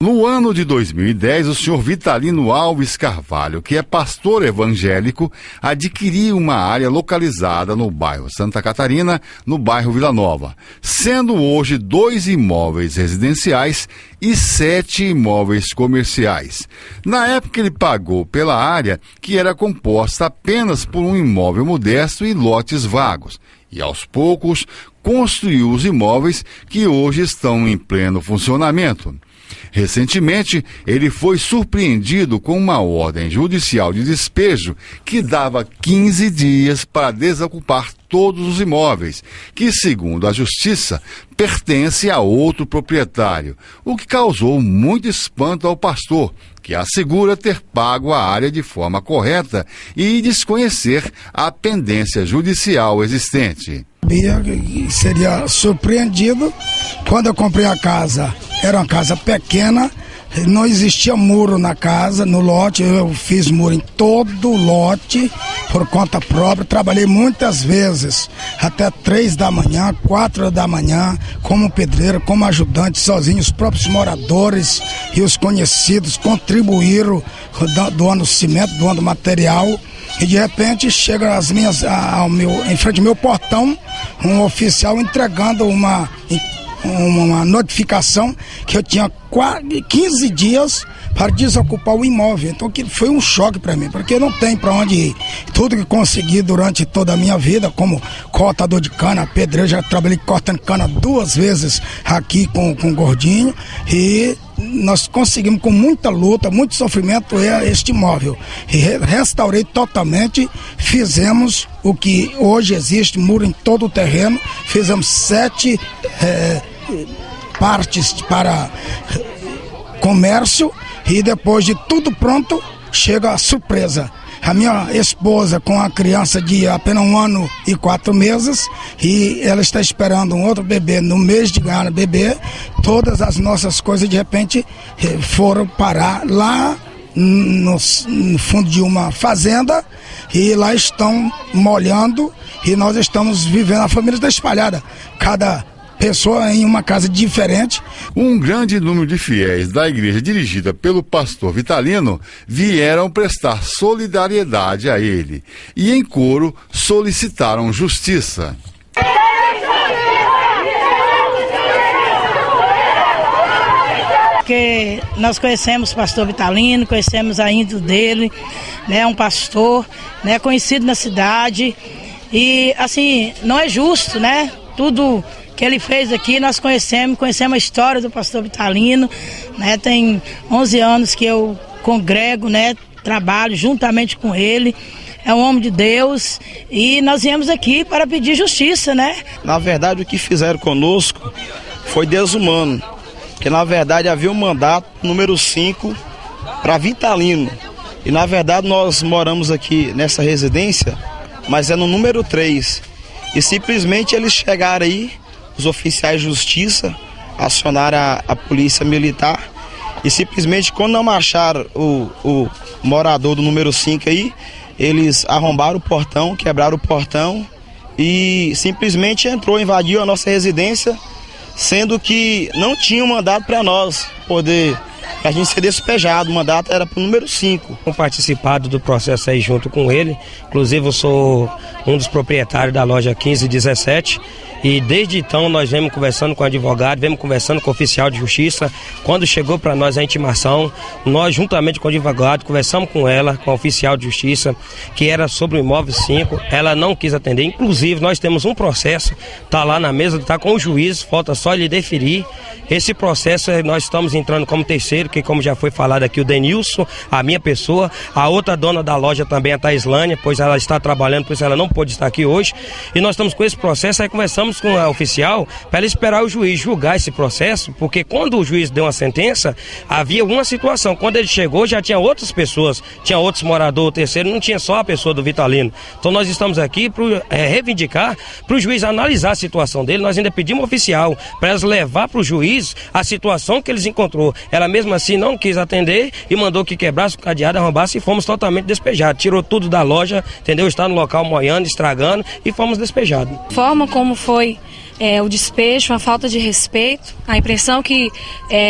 No ano de 2010, o senhor Vitalino Alves Carvalho, que é pastor evangélico, adquiriu uma área localizada no bairro Santa Catarina, no bairro Vila Nova, sendo hoje 2 imóveis residenciais e 7 imóveis comerciais. Na época, ele pagou pela área, que era composta apenas por um imóvel modesto e lotes vagos, e aos poucos construiu os imóveis que hoje estão em pleno funcionamento. Recentemente, ele foi surpreendido com uma ordem judicial de despejo que dava 15 dias para desocupar todos os imóveis, que, segundo a Justiça, pertence a outro proprietário, o que causou muito espanto ao pastor, que assegura ter pago a área de forma correta e desconhecer a pendência judicial existente. Seria surpreendido quando eu comprei a casa. Era uma casa pequena, não existia muro na casa, no lote. Eu fiz muro em todo o lote por conta própria. Trabalhei muitas vezes, até 3 da manhã, 4 da manhã, como pedreiro, como ajudante, sozinho. Os próprios moradores e os conhecidos contribuíram, doando cimento, doando material. E de repente chega em frente ao meu portão, um oficial entregando uma notificação que eu tinha 15 dias para desocupar o imóvel. Então que foi um choque para mim, porque não tem para onde ir. Tudo que consegui durante toda a minha vida, como cortador de cana, pedreiro, já trabalhei cortando cana 2 vezes aqui com o Gordinho, e nós conseguimos com muita luta, muito sofrimento este imóvel. E restaurei totalmente, fizemos o que hoje existe, muro em todo o terreno, fizemos 7 partes para comércio, e depois de tudo pronto, chega a surpresa. A minha esposa com a criança de apenas 1 ano e 4 meses, e ela está esperando um outro bebê. No mês de ganhar bebê, todas as nossas coisas de repente foram parar lá no fundo de uma fazenda, e lá estão molhando, e nós estamos vivendo, a família está espalhada, cada pessoa em uma casa diferente. Um grande número de fiéis da igreja dirigida pelo pastor Vitalino vieram prestar solidariedade a ele e, em coro, solicitaram justiça. Porque nós conhecemos o pastor Vitalino, conhecemos a índole dele, né, um pastor, né, conhecido na cidade, e assim, não é justo, né, tudo que ele fez aqui, nós conhecemos a história do pastor Vitalino, né? Tem 11 anos que eu congrego, né? Trabalho juntamente com ele, é um homem de Deus, e nós viemos aqui para pedir justiça, né? Na verdade, o que fizeram conosco foi desumano, porque na verdade havia um mandato número 5 para Vitalino, e na verdade nós moramos aqui nessa residência, mas é no número 3, e simplesmente eles chegaram aí, os oficiais de justiça acionaram a polícia militar, e simplesmente quando não acharam o morador do número 5 aí, eles arrombaram o portão, quebraram o portão e simplesmente invadiu a nossa residência, sendo que não tinha um mandato para nós poder a gente ser despejado. O mandato era para o número 5. Tenho participado do processo aí junto com ele, inclusive eu sou um dos proprietários da loja 1517, e desde então nós vemos conversando com o advogado, vemos conversando com o oficial de justiça. Quando chegou para nós a intimação, nós juntamente com o advogado conversamos com ela, com a oficial de justiça, que era sobre o imóvel 5, ela não quis atender. Inclusive nós temos um processo, está lá na mesa, está com o juiz, falta só ele deferir. Esse processo nós estamos entrando como terceiro, que como já foi falado aqui, o Denilson, a minha pessoa, a outra dona da loja também, a Thaislânia, pois ela está trabalhando, por isso ela não pôde estar aqui hoje, e nós estamos com esse processo, aí conversamos com a oficial para ela esperar o juiz julgar esse processo, porque quando o juiz deu uma sentença, havia uma situação, quando ele chegou já tinha outras pessoas, tinha outros moradores, o terceiro, não tinha só a pessoa do Vitalino. Então nós estamos aqui para reivindicar, para o juiz analisar a situação dele. Nós ainda pedimos oficial para elas levar para o juiz a situação que eles encontrou. Ela mesmo assim não quis atender e mandou que quebrasse o cadeado, arrombasse, e fomos totalmente despejados. Tirou tudo da loja, entendeu? Está no local moiando, estragando, e fomos despejados. A forma como foi o despejo, a falta de respeito. A impressão que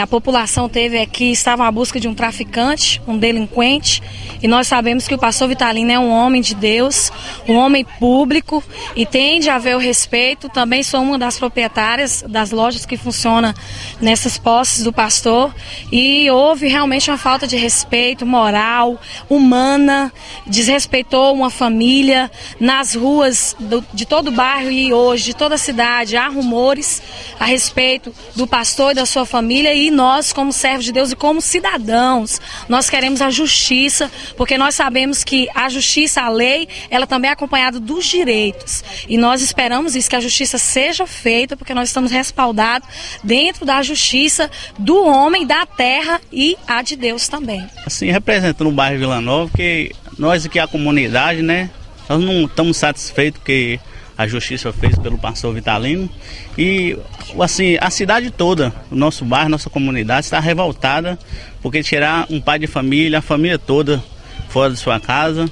a população teve é que estavam à busca de um traficante, um delinquente, e nós sabemos que o pastor Vitalino é um homem de Deus, um homem público, e tem de haver o respeito. Também sou uma das proprietárias das lojas que funcionam nessas posses do pastor, e houve realmente uma falta de respeito moral, humana, desrespeitou uma família. Nas ruas de todo o bairro e hoje de toda a cidade há rumores a respeito do pastor e da sua família, e nós, como servos de Deus e como cidadãos, nós queremos a justiça, porque nós sabemos que a justiça, a lei, ela também é acompanhada dos direitos, e nós esperamos isso, que a justiça seja feita, porque nós estamos respaldados dentro da justiça do homem, da terra e a de Deus também. Assim, representando o bairro Vila Nova, que nós aqui, a comunidade, né, nós não estamos satisfeitos que a justiça fez pelo pastor Vitalino, e assim, a cidade toda, o nosso bairro, nossa comunidade está revoltada, porque tirar um pai de família, a família toda fora de sua casa,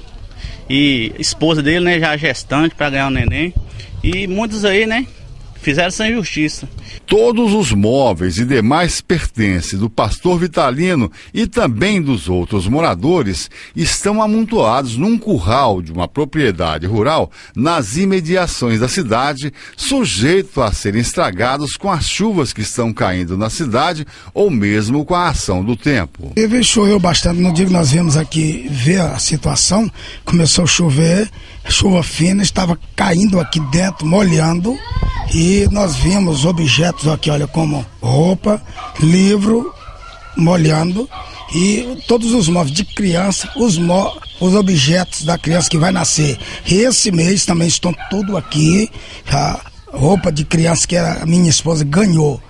e a esposa dele, né, já gestante para ganhar um neném, e muitos aí, né, fizeram sem justiça. Todos os móveis e demais pertences do pastor Vitalino e também dos outros moradores estão amontoados num curral de uma propriedade rural nas imediações da cidade, sujeito a serem estragados com as chuvas que estão caindo na cidade ou mesmo com a ação do tempo. Choveu bastante no dia que nós viemos aqui ver a situação, começou a chover, chuva fina, estava caindo aqui dentro, molhando, e nós vimos objetos aqui, olha, como roupa, livro, molhando, e todos os móveis de criança, os objetos da criança que vai nascer. E esse mês também estão tudo aqui, a roupa de criança que a minha esposa ganhou,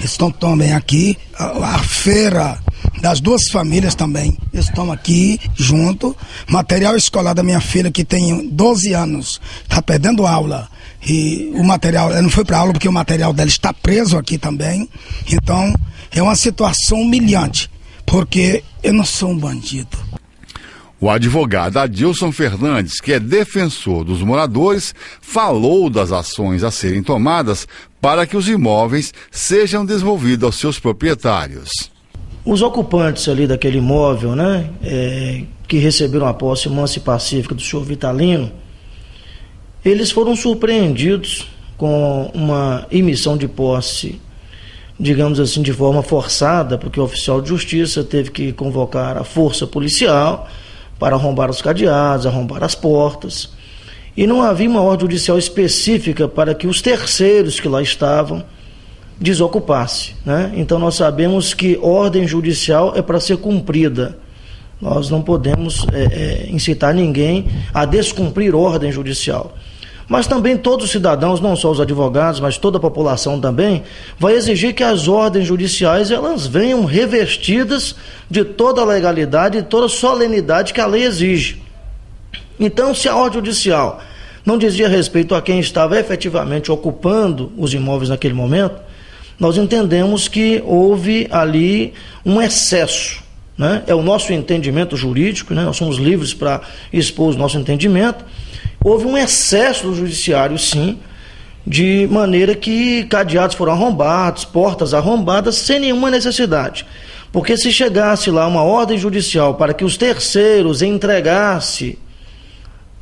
estão também aqui, a feira das duas famílias também estão aqui junto, material escolar da minha filha que tem 12 anos, está perdendo aula, e o material, ela não foi para aula porque o material dela está preso aqui também. Então é uma situação humilhante, porque eu não sou um bandido. O advogado Adilson Fernandes, que é defensor dos moradores, falou das ações a serem tomadas para que os imóveis sejam devolvidos aos seus proprietários. Os ocupantes ali daquele imóvel, né, que receberam a posse mansa e pacífica do senhor Vitalino, eles foram surpreendidos com uma emissão de posse, digamos assim, de forma forçada, porque o oficial de justiça teve que convocar a força policial para arrombar os cadeados, arrombar as portas, e não havia uma ordem judicial específica para que os terceiros que lá estavam desocupassem, né? Então nós sabemos que ordem judicial é para ser cumprida. Nós não podemos incitar ninguém a descumprir ordem judicial. Mas também todos os cidadãos, não só os advogados, mas toda a população também, vai exigir que as ordens judiciais elas venham revestidas de toda a legalidade e toda a solenidade que a lei exige. Então, se a ordem judicial não dizia respeito a quem estava efetivamente ocupando os imóveis naquele momento, nós entendemos que houve ali um excesso, né? É o nosso entendimento jurídico, né? Nós somos livres para expor o nosso entendimento. Houve um excesso do judiciário, sim, de maneira que cadeados foram arrombados, portas arrombadas, sem nenhuma necessidade. Porque se chegasse lá uma ordem judicial para que os terceiros entregassem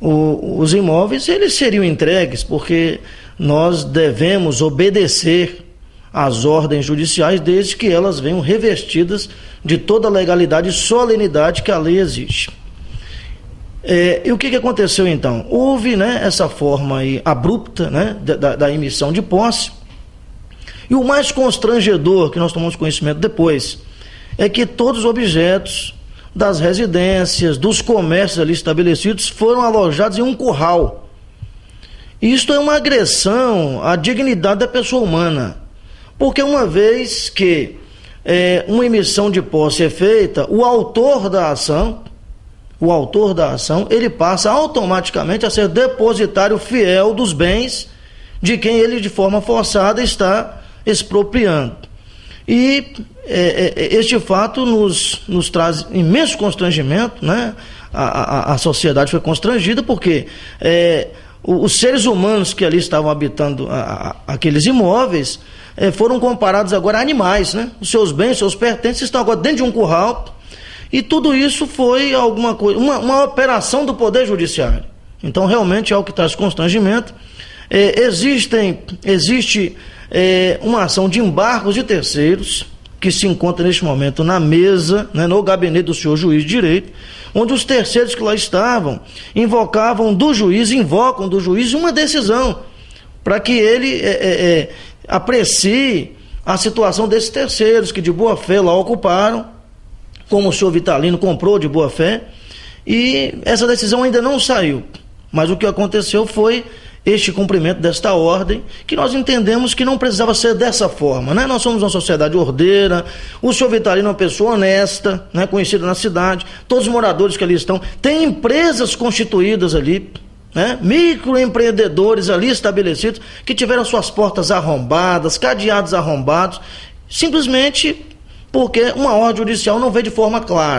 os imóveis, eles seriam entregues, porque nós devemos obedecer às ordens judiciais, desde que elas venham revestidas de toda a legalidade e solenidade que a lei exige. E o que aconteceu então? Houve, né, essa forma aí abrupta, né, da emissão de posse, e o mais constrangedor que nós tomamos conhecimento depois é que todos os objetos das residências, dos comércios ali estabelecidos foram alojados em um curral. Isto é uma agressão à dignidade da pessoa humana, porque uma vez que uma emissão de posse é feita, o autor da ação, ele passa automaticamente a ser depositário fiel dos bens de quem ele, de forma forçada, está expropriando. E este fato nos traz imenso constrangimento, né? A sociedade foi constrangida porque os seres humanos que ali estavam habitando aqueles imóveis foram comparados agora a animais, né? Os seus bens, os seus pertences estão agora dentro de um curral, e tudo isso foi alguma coisa, uma operação do Poder Judiciário. Então realmente é algo que traz constrangimento. Existe uma ação de embargos de terceiros que se encontra neste momento na mesa, né, no gabinete do senhor juiz de direito, onde os terceiros que lá estavam invocam do juiz uma decisão para que ele aprecie a situação desses terceiros que de boa fé lá ocuparam, como o senhor Vitalino comprou de boa fé, e essa decisão ainda não saiu, mas o que aconteceu foi este cumprimento desta ordem, que nós entendemos que não precisava ser dessa forma, né? Nós somos uma sociedade ordeira, o senhor Vitalino é uma pessoa honesta, né? Conhecida na cidade, todos os moradores que ali estão, tem empresas constituídas ali, né? Microempreendedores ali estabelecidos, que tiveram suas portas arrombadas, cadeados arrombados, simplesmente porque uma ordem judicial não veio de forma clara.